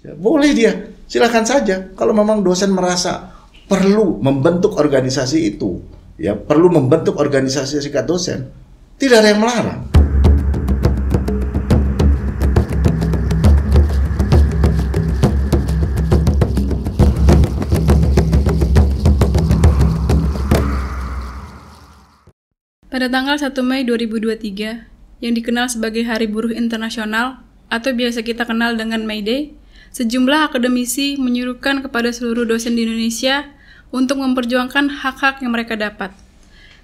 Ya, boleh dia, silakan saja. Kalau memang dosen merasa perlu membentuk organisasi itu, ya perlu membentuk organisasi serikat dosen, tidak ada yang melarang. Pada tanggal 1 Mei 2023, yang dikenal sebagai Hari Buruh Internasional atau biasa kita kenal dengan May Day, sejumlah akademisi menyuruhkan kepada seluruh dosen di Indonesia untuk memperjuangkan hak-hak yang mereka dapat.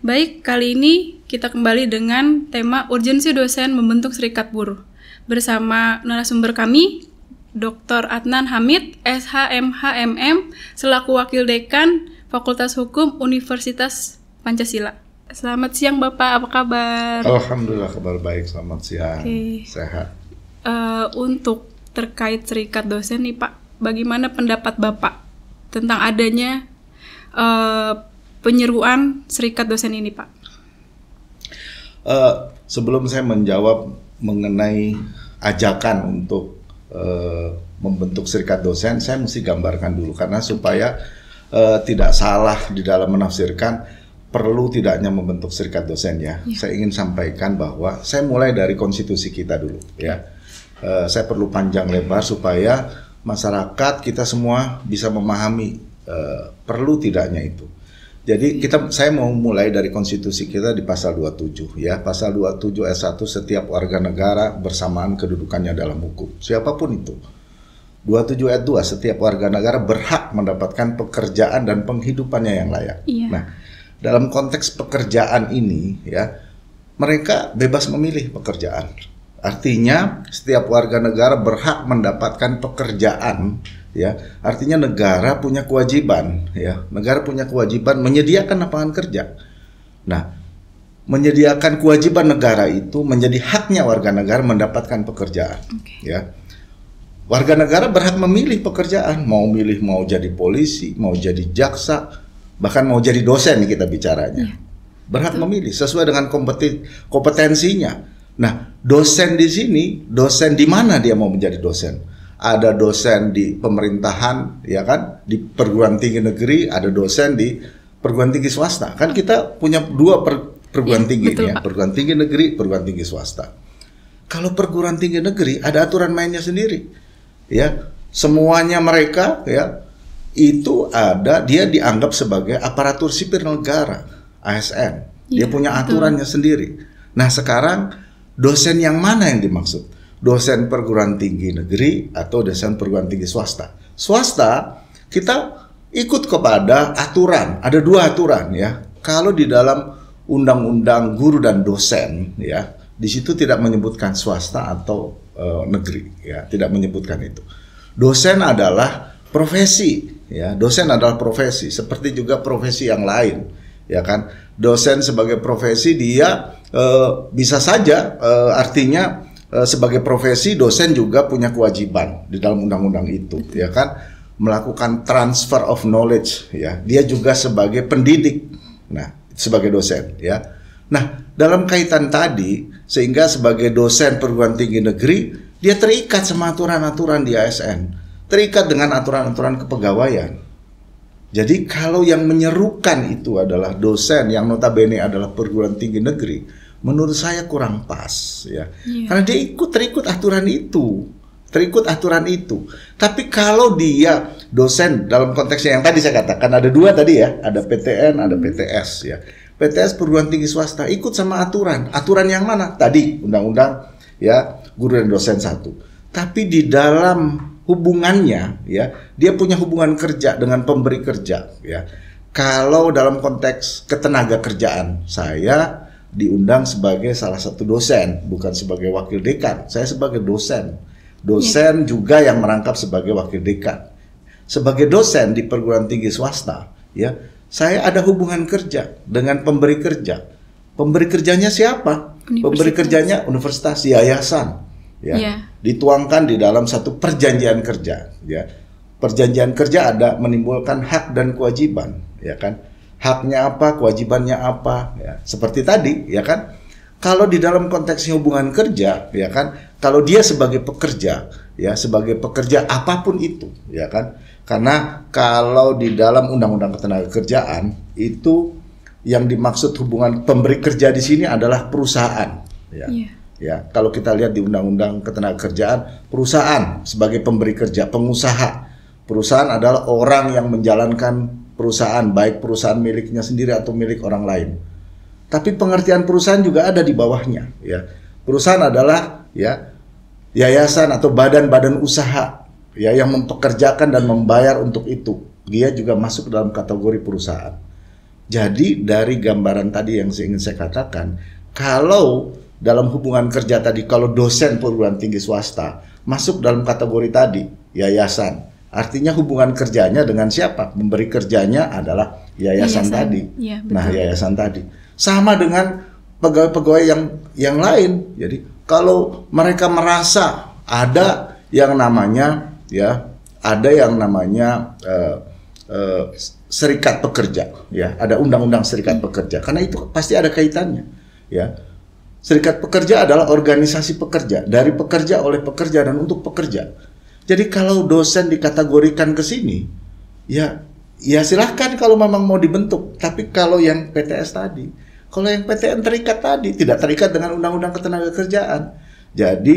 Baik, kali ini kita kembali dengan tema urgensi dosen membentuk serikat buruh. Bersama narasumber kami, Dr. Adnan Hamid, SHMHMM, selaku Wakil Dekan Fakultas Hukum Universitas Pancasila. Selamat siang Bapak, apa kabar? Alhamdulillah kabar baik, selamat siang. Sehat. Untuk terkait serikat dosen nih Pak, bagaimana pendapat Bapak tentang adanya penyeruan serikat dosen ini Pak? Sebelum saya menjawab mengenai ajakan untuk membentuk serikat dosen, saya mesti gambarkan dulu karena supaya tidak salah di dalam menafsirkan perlu tidaknya membentuk serikat dosen ya. Saya ingin sampaikan bahwa saya mulai dari konstitusi kita dulu ya. Saya perlu panjang lebar supaya masyarakat kita semua bisa memahami perlu tidaknya itu. Jadi saya mau mulai dari konstitusi kita di pasal 27 ya. Pasal 27 ayat 1, setiap warga negara bersamaan kedudukannya dalam hukum. Siapapun itu. 27 ayat 2, setiap warga negara berhak mendapatkan pekerjaan dan penghidupannya yang layak. Nah, dalam konteks pekerjaan ini ya, mereka bebas memilih pekerjaan. Artinya setiap warga negara berhak mendapatkan pekerjaan ya. Artinya negara punya kewajiban ya. Negara punya kewajiban menyediakan lapangan kerja. Nah, menyediakan kewajiban negara itu menjadi haknya warga negara mendapatkan pekerjaan ya. Warga negara berhak memilih pekerjaan, mau jadi polisi, mau jadi jaksa, bahkan mau jadi dosen nih kita bicaranya. Berhak memilih sesuai dengan kompetensinya. Nah, dosen di sini, dosen di mana dia mau menjadi dosen? Ada dosen di pemerintahan, ya kan? Di perguruan tinggi negeri, ada dosen di perguruan tinggi swasta. Kan kita punya dua perguruan tinggi ya, perguruan tinggi negeri, perguruan tinggi swasta. Kalau perguruan tinggi negeri ada aturan mainnya sendiri. Ya, semuanya mereka ya itu dia dianggap sebagai aparatur sipil negara, ASN. Dia punya aturannya sendiri. Nah, sekarang dosen yang mana yang dimaksud? Dosen perguruan tinggi negeri atau dosen perguruan tinggi swasta? Swasta, kita ikut kepada aturan. Ada dua aturan ya. Kalau di dalam undang-undang guru dan dosen ya, di situ tidak menyebutkan swasta atau negeri ya, tidak menyebutkan itu. Dosen adalah profesi. Ya, dosen adalah profesi, seperti juga profesi yang lain, ya kan? Dosen sebagai profesi dia bisa saja artinya sebagai profesi dosen juga punya kewajiban di dalam undang-undang itu, ya kan? Melakukan transfer of knowledge, ya. Dia juga sebagai pendidik, nah sebagai dosen, ya. Nah dalam kaitan tadi, sehingga sebagai dosen perguruan tinggi negeri dia terikat sama aturan-aturan di ASN. Terikat dengan aturan-aturan kepegawaian. Jadi kalau yang menyerukan itu adalah dosen yang notabene adalah perguruan tinggi negeri, menurut saya kurang pas ya. Karena dia terikut aturan itu. Tapi kalau dia dosen dalam konteksnya yang tadi saya katakan ada dua tadi ya, ada PTN, ada PTS ya. PTS perguruan tinggi swasta ikut sama aturan. Aturan yang mana? Tadi undang-undang ya, guru dan dosen 1. Tapi di dalam hubungannya ya, dia punya hubungan kerja dengan pemberi kerja ya. Kalau dalam konteks ketenaga kerjaan, saya diundang sebagai salah satu dosen, bukan sebagai wakil dekan. Saya sebagai dosen juga yang merangkap sebagai wakil dekan. Sebagai dosen di perguruan tinggi swasta ya, saya ada hubungan kerja dengan pemberi kerja. Pemberi kerjanya siapa? Pemberi kerjanya universitas, yayasan ya. Dituangkan di dalam satu perjanjian kerja ya. Perjanjian kerja ada menimbulkan hak dan kewajiban ya kan. Haknya apa, kewajibannya apa ya. Seperti tadi ya kan. Kalau di dalam konteksnya hubungan kerja, ya kan, kalau dia sebagai pekerja, ya sebagai pekerja apapun itu, ya kan, karena kalau di dalam Undang-Undang Ketenagakerjaan itu yang dimaksud hubungan pemberi kerja di sini adalah perusahaan, ya. Ya, kalau kita lihat di Undang-Undang Ketenagakerjaan, perusahaan sebagai pemberi kerja, pengusaha. Perusahaan adalah orang yang menjalankan perusahaan, baik perusahaan miliknya sendiri atau milik orang lain. Tapi pengertian perusahaan juga ada di bawahnya, ya. Perusahaan adalah ya yayasan atau badan-badan usaha, ya, yang mempekerjakan dan membayar untuk itu. Dia juga masuk dalam kategori perusahaan. Jadi dari gambaran tadi yang ingin saya katakan, kalau dalam hubungan kerja tadi, kalau dosen perguruan tinggi swasta masuk dalam kategori tadi, yayasan, artinya hubungan kerjanya dengan siapa? Memberi kerjanya adalah yayasan tadi. Ya, nah, yayasan tadi. Sama dengan pegawai-pegawai yang lain. Jadi kalau mereka merasa ada yang namanya serikat pekerja, ya, ada undang-undang serikat pekerja, karena itu pasti ada kaitannya, ya. Serikat pekerja adalah organisasi pekerja, dari pekerja, oleh pekerja, dan untuk pekerja. Jadi kalau dosen dikategorikan ke sini, ya silahkan kalau memang mau dibentuk. Tapi kalau yang PTS tadi, kalau yang PTN terikat tadi, tidak terikat dengan Undang-Undang Ketenagakerjaan. Jadi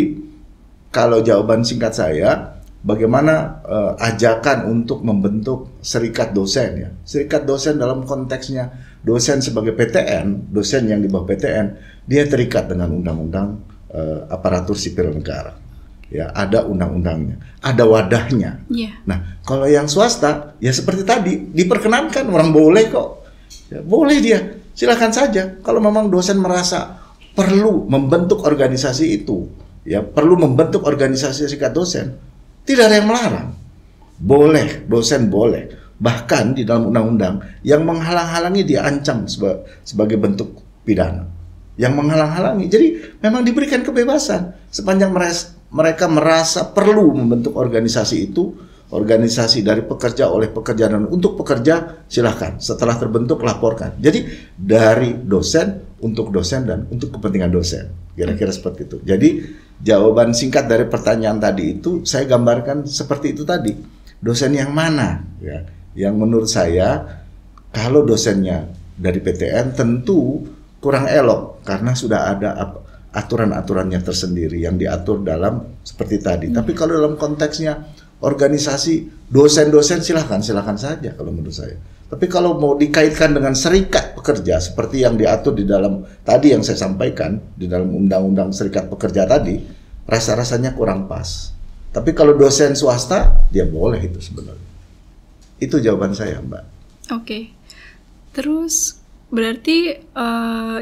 kalau jawaban singkat saya, bagaimana ajakan untuk membentuk serikat dosen, ya. Serikat dosen dalam konteksnya dosen sebagai PTN, dosen yang di bawah PTN, dia terikat dengan undang-undang aparatur sipil negara. Ya, ada undang-undangnya, ada wadahnya. Yeah. Nah, kalau yang swasta, ya seperti tadi, diperkenankan, orang boleh kok. Ya, boleh dia, silakan saja. Kalau memang dosen merasa perlu membentuk organisasi itu, ya perlu membentuk organisasi serikat dosen, tidak ada yang melarang. Boleh, dosen boleh. Bahkan di dalam undang-undang yang menghalang-halangi diancam sebagai bentuk pidana. Yang menghalang-halangi. Jadi memang diberikan kebebasan sepanjang mereka merasa perlu membentuk organisasi itu, organisasi dari pekerja, oleh pekerja, dan untuk pekerja, silahkan. Setelah terbentuk, laporkan. Jadi dari dosen, untuk dosen, dan untuk kepentingan dosen. Kira-kira seperti itu. Jadi jawaban singkat dari pertanyaan tadi itu, saya gambarkan seperti itu tadi. Dosen yang mana? Ya, yang menurut saya, kalau dosennya dari PTN tentu kurang elok, karena sudah ada aturan-aturannya tersendiri yang diatur dalam seperti tadi. Tapi kalau dalam konteksnya organisasi dosen-dosen, silahkan saja kalau menurut saya. Tapi kalau mau dikaitkan dengan serikat pekerja seperti yang diatur di dalam tadi yang saya sampaikan di dalam undang-undang serikat pekerja tadi, rasa-rasanya kurang pas. Tapi kalau dosen swasta, dia boleh itu sebenarnya. Itu jawaban saya, Mbak. Oke. Terus berarti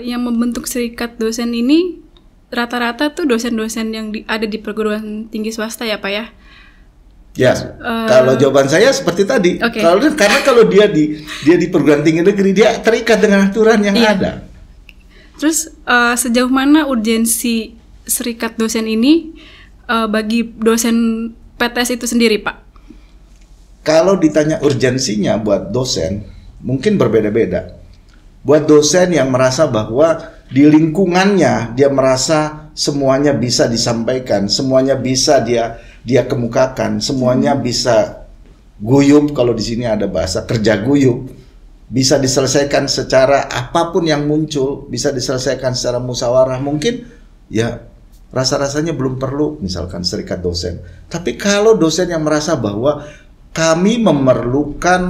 yang membentuk serikat dosen ini rata-rata tuh dosen-dosen yang ada di perguruan tinggi swasta ya, Pak ya? Ya, kalau jawaban saya seperti tadi. Okay. Karena kalau dia di perguruan tinggi negeri, dia terikat dengan aturan yang ada. Terus sejauh mana urgensi serikat dosen ini bagi dosen PTS itu sendiri, Pak? Kalau ditanya urgensinya buat dosen, mungkin berbeda-beda. Buat dosen yang merasa bahwa di lingkungannya dia merasa semuanya bisa disampaikan, semuanya bisa dia kemukakan, semuanya bisa guyup, kalau di sini ada bahasa kerja guyup, bisa diselesaikan secara apapun yang muncul, bisa diselesaikan secara musyawarah, mungkin ya rasa-rasanya belum perlu misalkan serikat dosen. Tapi kalau dosen yang merasa bahwa kami memerlukan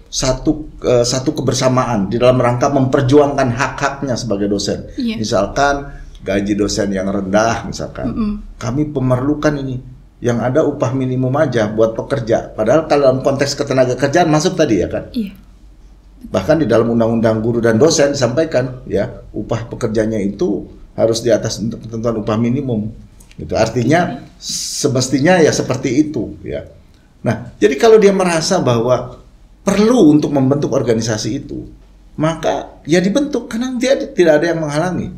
satu kebersamaan di dalam rangka memperjuangkan hak-haknya sebagai dosen. Yeah. Misalkan gaji dosen yang rendah, misalkan kami memerlukan ini, yang ada upah minimum aja buat pekerja. Padahal kalau dalam konteks ketenagakerjaan masuk tadi ya kan. Yeah. Bahkan di dalam undang-undang guru dan dosen disampaikan ya upah pekerjanya itu harus di atas untuk ketentuan upah minimum. Gitu. Artinya semestinya ya seperti itu ya. Nah, jadi kalau dia merasa bahwa perlu untuk membentuk organisasi itu, maka ya dibentuk karena dia tidak ada yang menghalangi.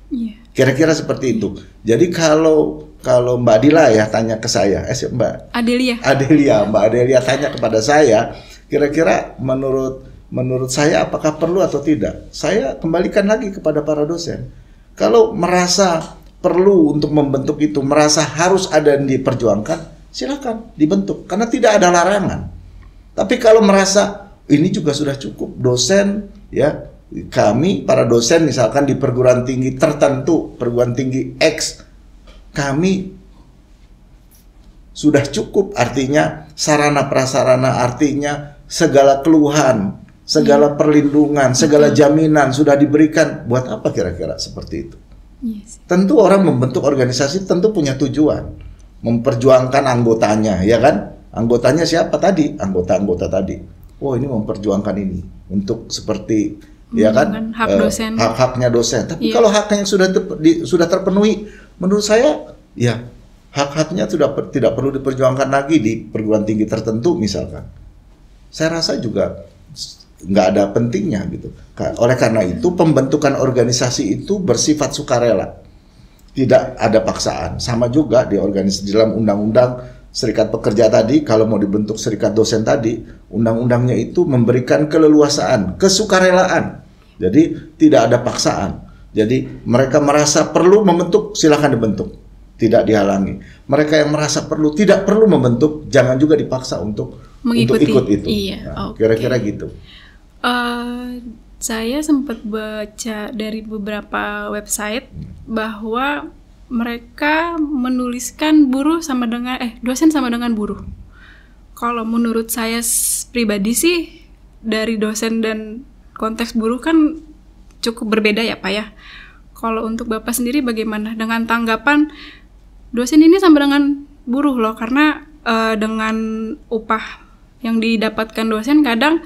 Yeah. Kira-kira seperti itu. Jadi kalau Mbak Dila ya tanya ke saya, Mbak Adelia tanya kepada saya, kira-kira menurut menurut saya apakah perlu atau tidak? Saya kembalikan lagi kepada para dosen. Kalau merasa perlu untuk membentuk itu, merasa harus ada yang diperjuangkan, silakan dibentuk karena tidak ada larangan. Tapi kalau merasa ini juga sudah cukup, dosen ya, kami para dosen misalkan di perguruan tinggi tertentu, perguruan tinggi X, kami sudah cukup, artinya sarana prasarana, artinya segala keluhan, segala perlindungan, segala jaminan sudah diberikan. Buat apa kira-kira seperti itu? Yes. Tentu orang membentuk organisasi tentu punya tujuan, memperjuangkan anggotanya, ya kan? Anggotanya siapa tadi? Anggota-anggota tadi. Oh, ini memperjuangkan ini untuk seperti ya kan hak dosen, hak-haknya dosen. Tapi Iya. kalau haknya yang sudah terpenuhi, menurut saya ya hak-haknya tidak perlu diperjuangkan lagi di perguruan tinggi tertentu misalkan. Saya rasa juga nggak ada pentingnya gitu. Oleh karena itu pembentukan organisasi itu bersifat sukarela, tidak ada paksaan. Sama juga di organisasi dalam undang-undang serikat pekerja tadi, kalau mau dibentuk serikat dosen tadi, undang-undangnya itu memberikan keleluasaan, kesukarelaan. Jadi tidak ada paksaan. Jadi mereka merasa perlu membentuk, silakan dibentuk, tidak dihalangi. Mereka yang merasa perlu, tidak perlu membentuk, jangan juga dipaksa untuk ikut itu. Iya, Nah, kira-kira gitu. Saya sempat baca dari beberapa website bahwa mereka menuliskan dosen sama dengan buruh. Kalau menurut saya pribadi sih, dari dosen dan konteks buruh kan cukup berbeda ya Pak ya. Kalau untuk Bapak sendiri bagaimana dengan tanggapan dosen ini sama dengan buruh loh, karena dengan upah yang didapatkan dosen kadang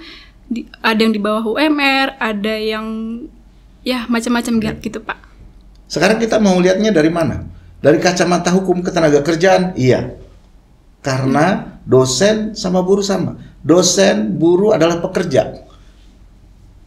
ada yang di bawah UMR, ada yang ya macam-macam gitu Pak. Sekarang kita mau lihatnya dari mana? Dari kacamata hukum ketenagakerjaan, iya. Karena dosen sama buruh sama. Dosen, buruh adalah pekerja.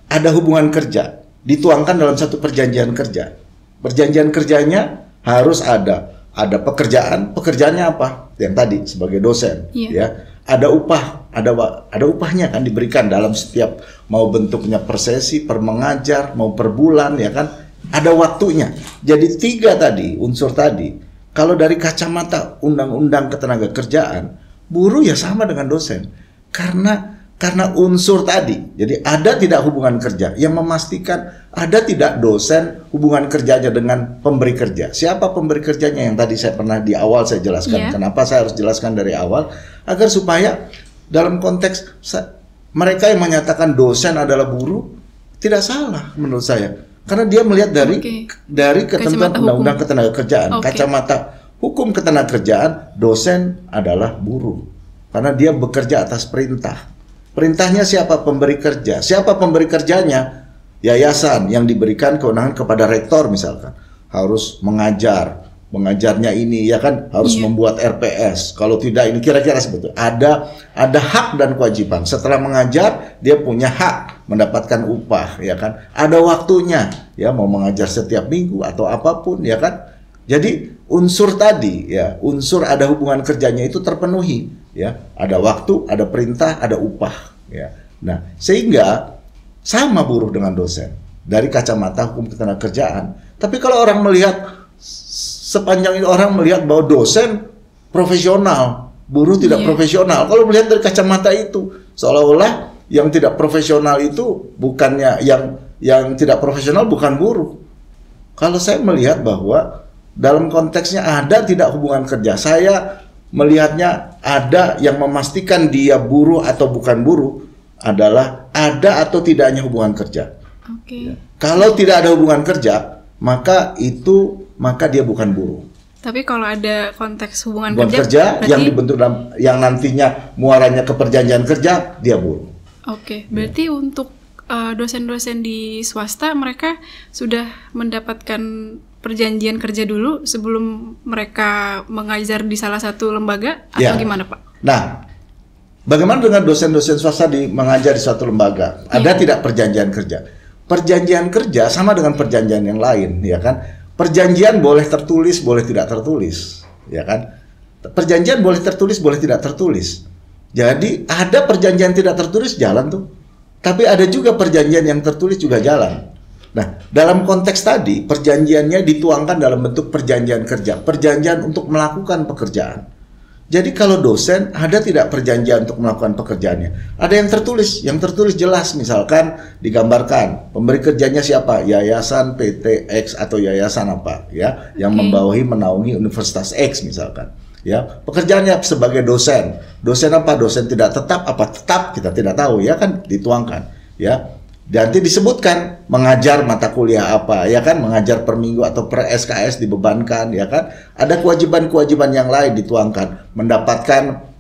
Ada hubungan kerja, dituangkan dalam satu perjanjian kerja. Perjanjian kerjanya harus ada pekerjaan, pekerjaannya apa? Yang tadi sebagai dosen, ya. Ada upah, ada upahnya kan diberikan dalam setiap, mau bentuknya per sesi, per mengajar, mau per bulan, ya kan? Ada waktunya. Jadi 3 tadi, unsur tadi. Kalau dari kacamata undang-undang ketenagakerjaan, buruh ya sama dengan dosen. Karena unsur tadi. Jadi ada tidak hubungan kerja yang memastikan ada tidak dosen hubungan kerjanya dengan pemberi kerja. Siapa pemberi kerjanya yang tadi saya pernah di awal saya jelaskan. Kenapa saya harus jelaskan dari awal? Agar supaya dalam konteks mereka yang menyatakan dosen adalah buruh tidak salah menurut saya. Karena dia melihat dari ketentuan undang-undang ketenagakerjaan. Kacamata hukum ketenagakerjaan, dosen adalah buruh. Karena dia bekerja atas perintah. Perintahnya siapa? Pemberi kerja. Siapa pemberi kerjanya? Yayasan yang diberikan kewenangan kepada rektor misalkan. Harus mengajarnya ini ya kan, harus membuat RPS. Kalau tidak ini kira-kira sebetulnya ada hak dan kewajiban. Setelah mengajar dia punya hak mendapatkan upah ya kan. Ada waktunya ya, mau mengajar setiap minggu atau apapun ya kan. Jadi unsur tadi ya, unsur ada hubungan kerjanya itu terpenuhi ya. Ada waktu, ada perintah, ada upah ya. Nah, sehingga sama buruh dengan dosen dari kacamata hukum ketenagakerjaan. Tapi kalau orang melihat sepanjang ini, orang melihat bahwa dosen profesional, buruh tidak profesional. Kalau melihat dari kacamata itu, seolah-olah yang tidak profesional itu bukannya yang tidak profesional bukan buruh. Kalau saya melihat bahwa dalam konteksnya ada tidak hubungan kerja, saya melihatnya ada yang memastikan dia buruh atau bukan buruh adalah ada atau tidaknya hubungan kerja. Ya. Kalau tidak ada hubungan kerja, maka dia bukan buruh. Tapi kalau ada konteks hubungan kerja yang dibentuk yang nantinya muaranya ke perjanjian kerja, dia buruh. Berarti untuk dosen-dosen di swasta mereka sudah mendapatkan perjanjian kerja dulu sebelum mereka mengajar di salah satu lembaga atau gimana Pak? Nah, bagaimana dengan dosen-dosen swasta mengajar di suatu lembaga? Ada tidak perjanjian kerja? Perjanjian kerja sama dengan perjanjian yang lain, ya kan? Perjanjian boleh tertulis, boleh tidak tertulis, ya kan? Perjanjian boleh tertulis, boleh tidak tertulis. Jadi ada perjanjian tidak tertulis, jalan tuh. Tapi ada juga perjanjian yang tertulis juga jalan. Nah, dalam konteks tadi, perjanjiannya dituangkan dalam bentuk perjanjian kerja, perjanjian untuk melakukan pekerjaan. Jadi kalau dosen, ada tidak perjanjian untuk melakukan pekerjaannya? Ada yang tertulis jelas, misalkan digambarkan, pemberi kerjanya siapa? Yayasan PT X atau yayasan apa, ya, yang membawahi menaungi Universitas X misalkan. Ya, pekerjaannya sebagai dosen. Dosen apa? Dosen tidak tetap apa? Tetap kita tidak tahu, ya kan, dituangkan, ya. Nanti disebutkan mengajar mata kuliah apa, ya kan, mengajar per minggu atau per SKS dibebankan, ya kan. Ada kewajiban-kewajiban yang lain dituangkan, mendapatkan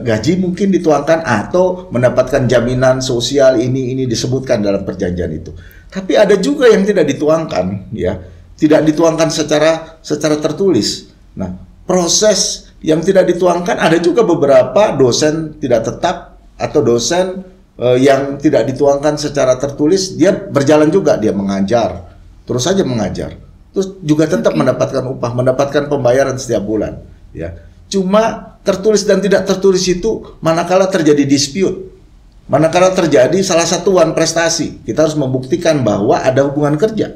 gaji mungkin dituangkan atau mendapatkan jaminan sosial ini disebutkan dalam perjanjian itu. Tapi ada juga yang tidak dituangkan, ya, tidak dituangkan secara tertulis. Nah, proses yang tidak dituangkan, ada juga beberapa dosen tidak tetap atau dosen yang tidak dituangkan secara tertulis, dia berjalan juga, dia mengajar, terus saja mengajar, terus juga tetap mendapatkan upah, mendapatkan pembayaran setiap bulan, ya. Cuma tertulis dan tidak tertulis itu manakala terjadi dispute, manakala terjadi salah satu prestasi, kita harus membuktikan bahwa ada hubungan kerja.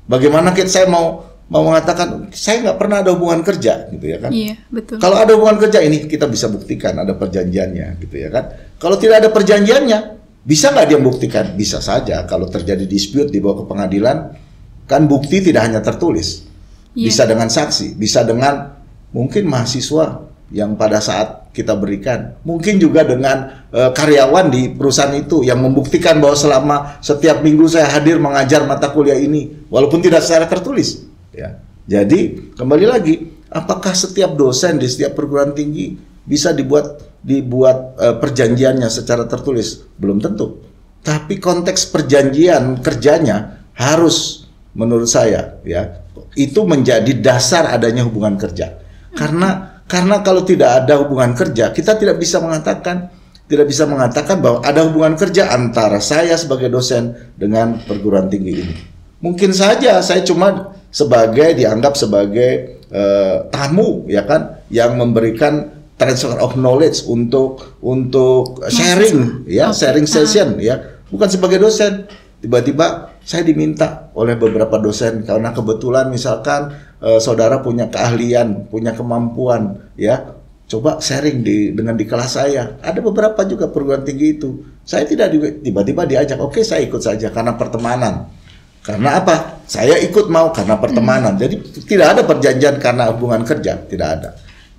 Bagaimana saya mau mengatakan saya nggak pernah ada hubungan kerja, gitu ya kan? Iya, betul. Kalau ada hubungan kerja ini kita bisa buktikan ada perjanjiannya, gitu ya kan? Kalau tidak ada perjanjiannya, bisa nggak dia buktikan? Bisa saja. Kalau terjadi dispute dibawa ke pengadilan, kan bukti tidak hanya tertulis, bisa dengan saksi, bisa dengan mungkin mahasiswa yang pada saat kita berikan, mungkin juga dengan karyawan di perusahaan itu yang membuktikan bahwa selama setiap minggu saya hadir mengajar mata kuliah ini, walaupun tidak secara tertulis. Ya, jadi kembali lagi, apakah setiap dosen di setiap perguruan tinggi bisa dibuat perjanjiannya secara tertulis? Belum tentu. Tapi konteks perjanjian kerjanya harus, menurut saya, ya, itu menjadi dasar adanya hubungan kerja. Karena kalau tidak ada hubungan kerja, kita tidak bisa mengatakan bahwa ada hubungan kerja antara saya sebagai dosen dengan perguruan tinggi ini. Mungkin saja saya cuma dianggap sebagai tamu, ya kan, yang memberikan transfer of knowledge untuk sharing, ya, sharing session, ya, bukan sebagai dosen. Tiba-tiba saya diminta oleh beberapa dosen karena kebetulan misalkan saudara punya keahlian, punya kemampuan, ya, coba sharing dengan di kelas saya. Ada beberapa juga perguruan tinggi itu. Saya tidak tiba-tiba diajak, oke, saya ikut saja karena pertemanan. Karena apa? Saya ikut mau karena pertemanan. Jadi tidak ada perjanjian karena hubungan kerja, tidak ada.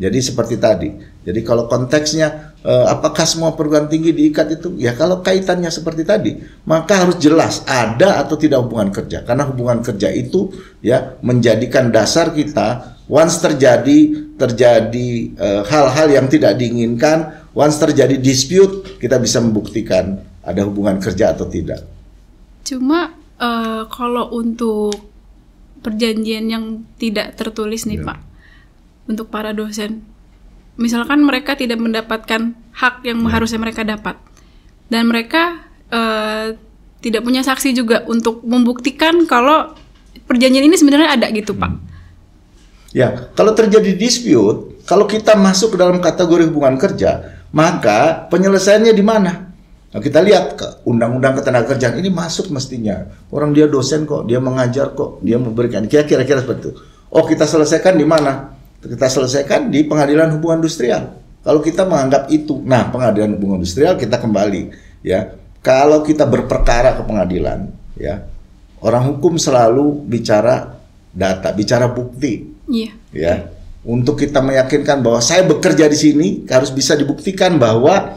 Jadi seperti tadi. Jadi kalau konteksnya apakah semua perguruan tinggi diikat itu? Ya kalau kaitannya seperti tadi, maka harus jelas ada atau tidak hubungan kerja. Karena hubungan kerja itu, ya, menjadikan dasar kita once terjadi hal-hal yang tidak diinginkan, once terjadi dispute, kita bisa membuktikan ada hubungan kerja atau tidak. Cuma kalau untuk perjanjian yang tidak tertulis nih, Pak, untuk para dosen, misalkan mereka tidak mendapatkan hak yang harusnya mereka dapat, dan mereka tidak punya saksi juga untuk membuktikan kalau perjanjian ini sebenarnya ada gitu, Pak. Ya, kalau terjadi dispute, kalau kita masuk ke dalam kategori hubungan kerja, maka penyelesaiannya di mana? Nah, kita lihat ke undang-undang ketenagakerjaan ini masuk mestinya. Orang dia dosen kok, dia mengajar kok, dia memberikan. Kira-kira seperti itu. Oh, kita selesaikan di mana? Kita selesaikan di pengadilan hubungan industrial. Kalau kita menganggap itu, nah, pengadilan hubungan industrial kita kembali, ya. Kalau kita berperkara ke pengadilan, ya, orang hukum selalu bicara data, bicara bukti, ya. Untuk kita meyakinkan bahwa saya bekerja di sini, harus bisa dibuktikan bahwa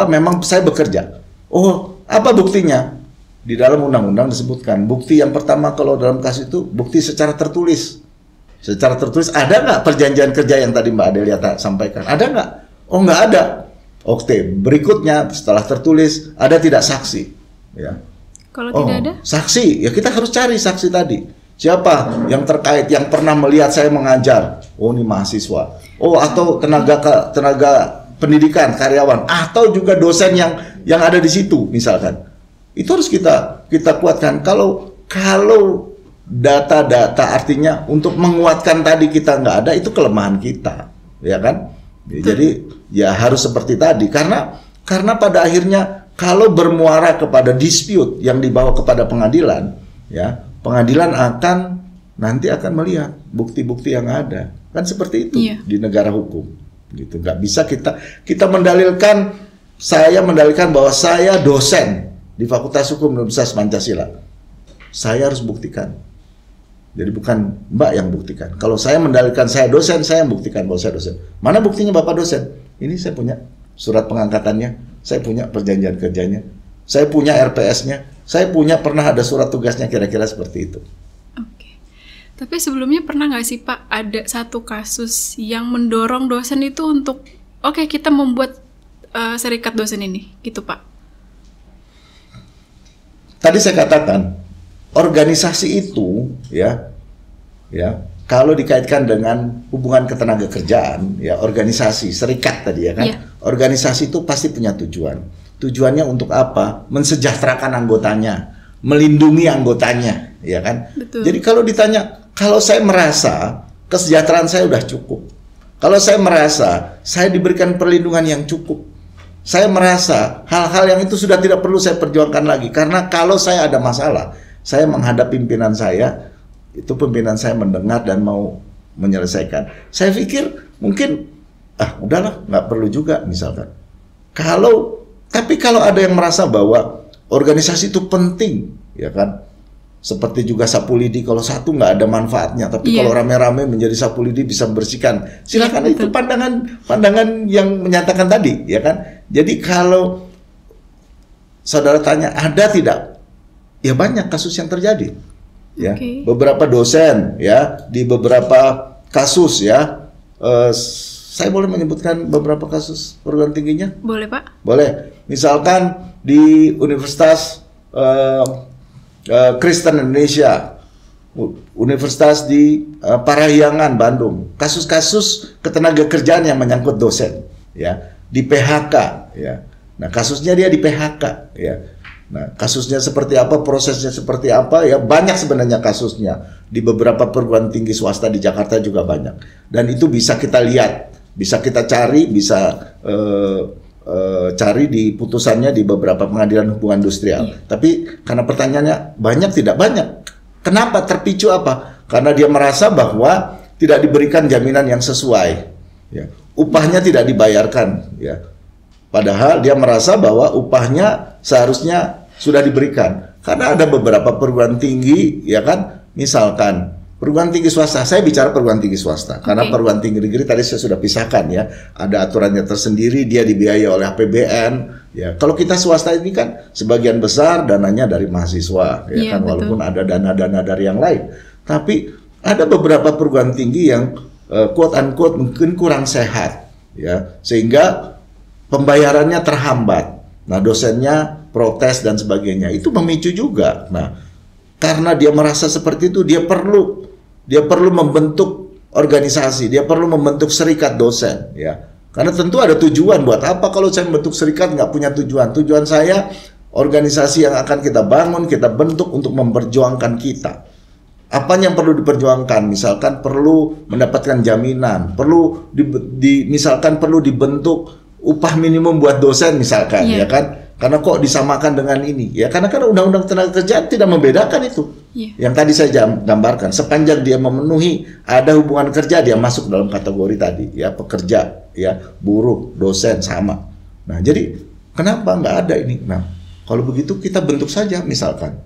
memang saya bekerja. Oh, apa buktinya? Di dalam undang-undang disebutkan bukti yang pertama kalau dalam kasus itu bukti secara tertulis. Secara tertulis ada nggak perjanjian kerja yang tadi Mbak Adelia sampaikan? Ada nggak? Oh, nggak ada. Oke, berikutnya setelah tertulis ada tidak saksi? Ya. Kalau tidak ada? Saksi, ya kita harus cari saksi tadi. Siapa yang terkait, yang pernah melihat saya mengajar? Oh, ini mahasiswa. Oh, atau tenaga pendidikan, karyawan, atau juga dosen yang ada di situ misalkan. Itu harus kita kuatkan. Kalau data-data artinya untuk menguatkan tadi kita nggak ada, itu kelemahan kita, ya kan? Jadi ya harus seperti tadi, karena pada akhirnya Kalau bermuara kepada dispute yang dibawa kepada pengadilan, ya, pengadilan nanti akan melihat bukti-bukti yang ada. Kan seperti itu di negara hukum. Gitu. Nggak bisa kita mendalilkan, saya mendalilkan bahwa saya dosen di Fakultas Hukum Universitas Pancasila. Saya harus buktikan. Jadi bukan Mbak yang buktikan. Kalau saya mendalilkan saya dosen, saya yang buktikan bahwa saya dosen. Mana buktinya Bapak dosen? Ini saya punya surat pengangkatannya, saya punya perjanjian kerjanya, saya punya RPS-nya, saya punya pernah ada surat tugasnya, kira-kira seperti itu. Oke. Tapi sebelumnya pernah nggak sih Pak ada satu kasus yang mendorong dosen itu untuk kita membuat serikat dosen ini, gitu Pak? Tadi saya katakan organisasi itu ya kalau dikaitkan dengan hubungan ketenaga kerjaan, ya organisasi, serikat tadi ya kan, organisasi itu pasti punya tujuan. Tujuannya untuk apa? Mensejahterakan anggotanya, melindungi anggotanya, ya kan? Betul. Jadi kalau ditanya, kalau saya merasa kesejahteraan saya udah cukup, kalau saya merasa saya diberikan perlindungan yang cukup, saya merasa hal-hal yang itu sudah tidak perlu saya perjuangkan lagi, karena kalau saya ada masalah, saya menghadap pimpinan saya, itu pimpinan saya mendengar dan mau menyelesaikan. Saya pikir mungkin udahlah, nggak perlu juga misalkan. Tapi kalau ada yang merasa bahwa organisasi itu penting, ya kan? Seperti juga sapu lidi, kalau satu nggak ada manfaatnya, tapi kalau rame-rame menjadi sapu lidi bisa membersihkan. Silakan, itu pandangan yang menyatakan tadi, ya kan? Jadi kalau saudara tanya ada tidak? Ya banyak kasus yang terjadi. Ya, beberapa dosen ya di beberapa kasus ya, saya boleh menyebutkan beberapa kasus perguruan tingginya? Boleh Pak. Boleh. Misalkan di Universitas Kristen Indonesia, Universitas di Parahyangan Bandung, kasus-kasus ketenaga kerjaan yang menyangkut dosen, ya, di PHK, ya. Nah kasusnya dia di PHK, ya. Nah, kasusnya seperti apa, prosesnya seperti apa, ya banyak sebenarnya kasusnya. Di beberapa perguruan tinggi swasta di Jakarta juga banyak. Dan itu bisa kita lihat, bisa kita cari, bisa cari di putusannya di beberapa pengadilan hubungan industrial. Tapi karena pertanyaannya banyak tidak banyak. Kenapa? Terpicu apa? Karena dia merasa bahwa tidak diberikan jaminan yang sesuai. Ya. Upahnya tidak dibayarkan, ya. Padahal dia merasa bahwa upahnya seharusnya sudah diberikan. Karena ada beberapa perguruan tinggi, ya kan, misalkan perguruan tinggi swasta, saya bicara perguruan tinggi swasta, karena perguruan tinggi negeri tadi saya sudah pisahkan ya, ada aturannya tersendiri, dia dibiayai oleh APBN, ya. Kalau kita swasta ini kan sebagian besar dananya dari mahasiswa, ya kan, walaupun ada dana-dana dari yang lain. Tapi ada beberapa perguruan tinggi yang quote unquote mungkin kurang sehat, ya, sehingga pembayarannya terhambat. Nah, dosennya protes dan sebagainya. Itu memicu juga. Nah, karena dia merasa seperti itu, dia perlu membentuk organisasi, dia perlu membentuk serikat dosen, ya. Karena tentu ada tujuan. Buat apa kalau saya membentuk serikat nggak punya tujuan? Tujuan saya organisasi yang akan kita bangun, kita bentuk untuk memperjuangkan kita. Apa yang perlu diperjuangkan? Misalkan perlu mendapatkan jaminan, misalkan perlu dibentuk upah minimum buat dosen misalkan, ya kan? Karena kok disamakan dengan ini? Ya karena Undang-Undang Tenaga Kerjaan tidak membedakan itu. Yang tadi saya gambarkan, sepanjang dia memenuhi ada hubungan kerja, dia masuk dalam kategori tadi, ya, pekerja, ya, buruh, dosen sama. Nah, jadi kenapa nggak ada ini? Nah, kalau begitu kita bentuk saja misalkan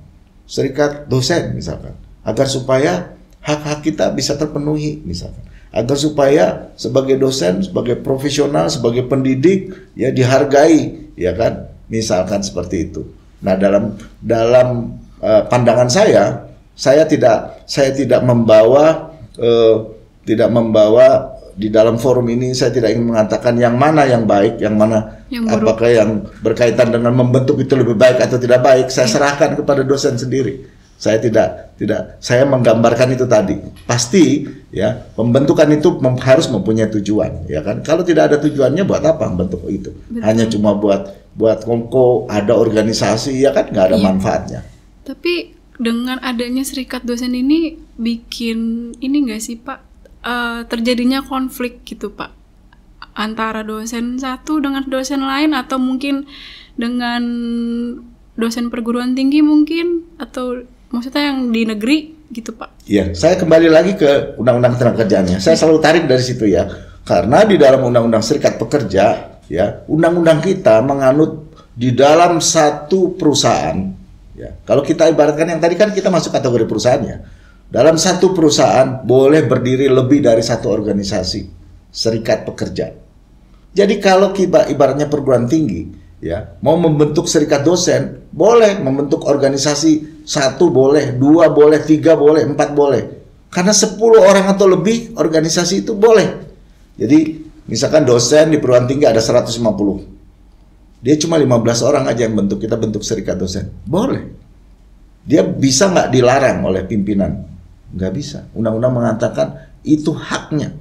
serikat dosen misalkan, agar supaya hak-hak kita bisa terpenuhi misalkan. Agar supaya sebagai dosen, sebagai profesional, sebagai pendidik, ya dihargai, ya kan, misalkan seperti itu. Nah, dalam pandangan saya tidak membawa di dalam forum ini, saya tidak ingin mengatakan yang mana yang baik, yang mana apakah yang berkaitan dengan membentuk itu lebih baik atau tidak baik. Saya serahkan kepada dosen sendiri. Saya saya menggambarkan itu tadi. Pasti ya, pembentukan itu harus mempunyai tujuan, ya kan? Kalau tidak ada tujuannya, buat apa membentuk itu? Betul. Hanya cuma buat kongko, ada organisasi, ya kan, nggak ada manfaatnya. Tapi dengan adanya serikat dosen ini bikin ini nggak sih Pak, terjadinya konflik gitu Pak? antara dosen satu dengan dosen lain, atau mungkin dengan dosen perguruan tinggi mungkin, atau maksudnya yang di negeri gitu Pak? Iya, saya kembali lagi ke Undang-Undang Ketenagakerjaannya. Saya selalu tarik dari situ ya, karena di dalam Undang-Undang Serikat Pekerja, ya, undang-undang kita menganut di dalam satu perusahaan. Ya, kalau kita ibaratkan yang tadi kan kita masuk kategori perusahaannya. Dalam satu perusahaan boleh berdiri lebih dari satu organisasi serikat pekerja. Jadi kalau kita ibaratnya perguruan tinggi, ya, mau membentuk serikat dosen, boleh membentuk organisasi, 1 boleh, 2 boleh, 3 boleh, 4 boleh. Karena 10 orang atau lebih organisasi itu boleh. Jadi misalkan dosen di perguruan tinggi ada 150. Dia cuma 15 orang aja yang bentuk, kita bentuk serikat dosen. Boleh. Dia bisa nggak dilarang oleh pimpinan? Nggak bisa. Undang-undang mengatakan itu haknya.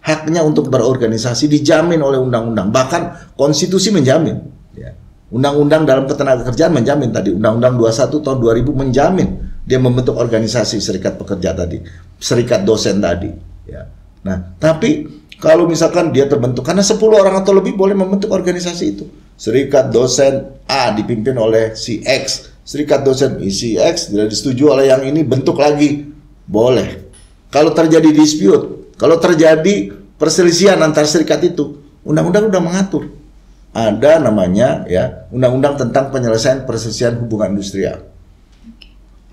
Haknya untuk berorganisasi dijamin oleh undang-undang. Bahkan konstitusi menjamin. Ya. Undang-undang dalam ketenagakerjaan menjamin tadi. Undang-undang 21 tahun 2000 menjamin dia membentuk organisasi serikat pekerja tadi. Serikat dosen tadi. Ya. Nah, tapi kalau misalkan dia terbentuk, karena 10 orang atau lebih boleh membentuk organisasi itu. Serikat dosen A dipimpin oleh si X. Serikat dosen si X tidak disetujui oleh yang ini, bentuk lagi. Boleh. Kalau terjadi dispute, kalau terjadi perselisihan antar serikat itu, undang-undang udah mengatur. Ada namanya ya undang-undang tentang penyelesaian perselisihan hubungan industrial.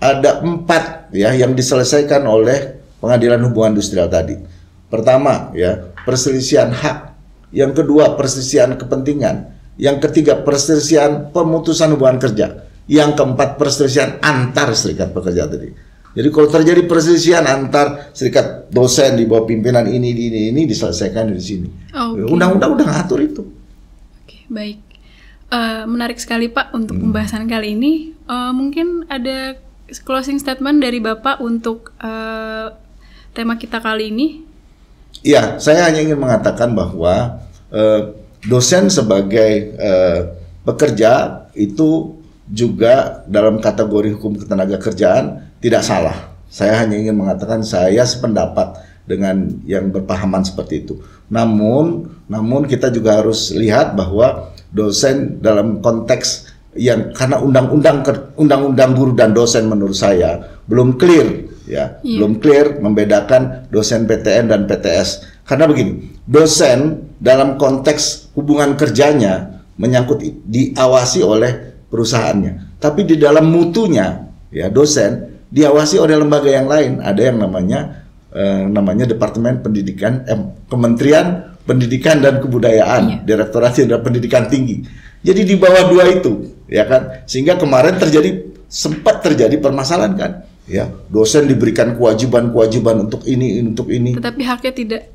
Ada 4 ya yang diselesaikan oleh pengadilan hubungan industrial tadi. Pertama ya perselisihan hak, yang kedua perselisihan kepentingan, yang ketiga perselisihan pemutusan hubungan kerja, yang keempat perselisihan antar serikat pekerja tadi. Jadi kalau terjadi perselisihan antar serikat dosen di bawah pimpinan ini diselesaikan di sini. Okay. Undang-undang udah ngatur itu. Baik, menarik sekali Pak untuk pembahasan kali ini. Mungkin ada closing statement dari Bapak untuk tema kita kali ini? Iya, saya hanya ingin mengatakan bahwa dosen sebagai pekerja itu juga dalam kategori hukum ketenagakerjaan tidak salah. Saya hanya ingin mengatakan saya sependapat dengan yang berpahaman seperti itu. Namun kita juga harus lihat bahwa dosen dalam konteks yang karena undang-undang guru dan dosen menurut saya belum clear ya, belum clear membedakan dosen PTN dan PTS. Karena begini, dosen dalam konteks hubungan kerjanya menyangkut diawasi oleh perusahaannya. Tapi di dalam mutunya ya dosen diawasi oleh lembaga yang lain. Ada yang namanya Departemen Pendidikan, Kementerian Pendidikan dan Kebudayaan, Direktorat Jenderal Pendidikan Tinggi. Jadi di bawah 2 itu, ya kan? Sehingga kemarin sempat terjadi permasalahan kan? Ya, dosen diberikan kewajiban untuk ini. Tetapi haknya tidak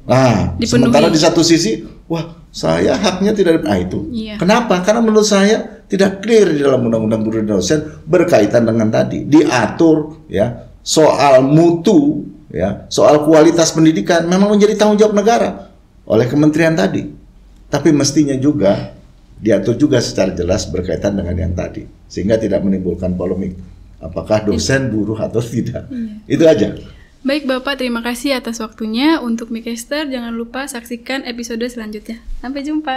dipenuhi. Sementara di satu sisi, wah, saya haknya tidak. Itu. Iya. Kenapa? Karena menurut saya tidak clear di dalam undang-undang guru dan dosen berkaitan dengan tadi diatur ya soal mutu. Ya, soal kualitas pendidikan memang menjadi tanggung jawab negara oleh kementerian tadi. Tapi mestinya juga diatur juga secara jelas berkaitan dengan yang tadi. Sehingga tidak menimbulkan polemik. Apakah dosen buruh atau tidak. Itu aja. Baik Bapak, terima kasih atas waktunya. Untuk Micaster, jangan lupa saksikan episode selanjutnya. Sampai jumpa.